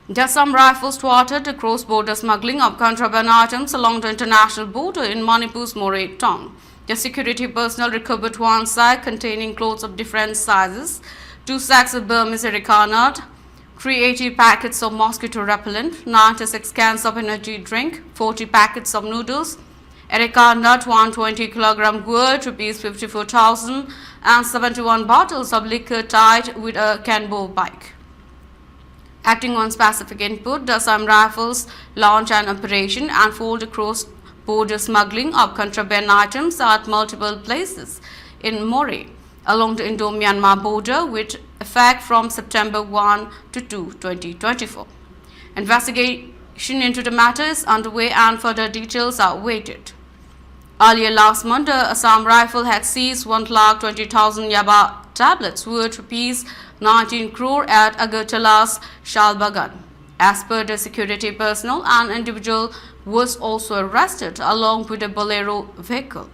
The Assam Rifles thwarted the cross-border smuggling of contraband items along the international border in Manipur's Moreh town. The security personnel recovered one sack containing clothes of different sizes, 2 sacks of Burmese Erica nut, 380 packets of mosquito repellent, 96 cans of energy drink, 40 packets of noodles, Erica nut, 120 kg gourd, rupees 54,000, and 71 bottles of liquor tied with a canbo bike. Acting on specific input, the Assam Rifles launched an operation and foiled cross-border smuggling of contraband items at multiple places in Moreh, along the Indo-Myanmar border with effect from September 1 to 2, 2024. Investigation into the matter is underway and further details are awaited. Earlier last month, the Assam Rifle had seized 1,20,000 yaba tablets worth rupees 19 crore at Agartala's Shalbagan. As per the security personnel, an individual was also arrested along with a Bolero vehicle.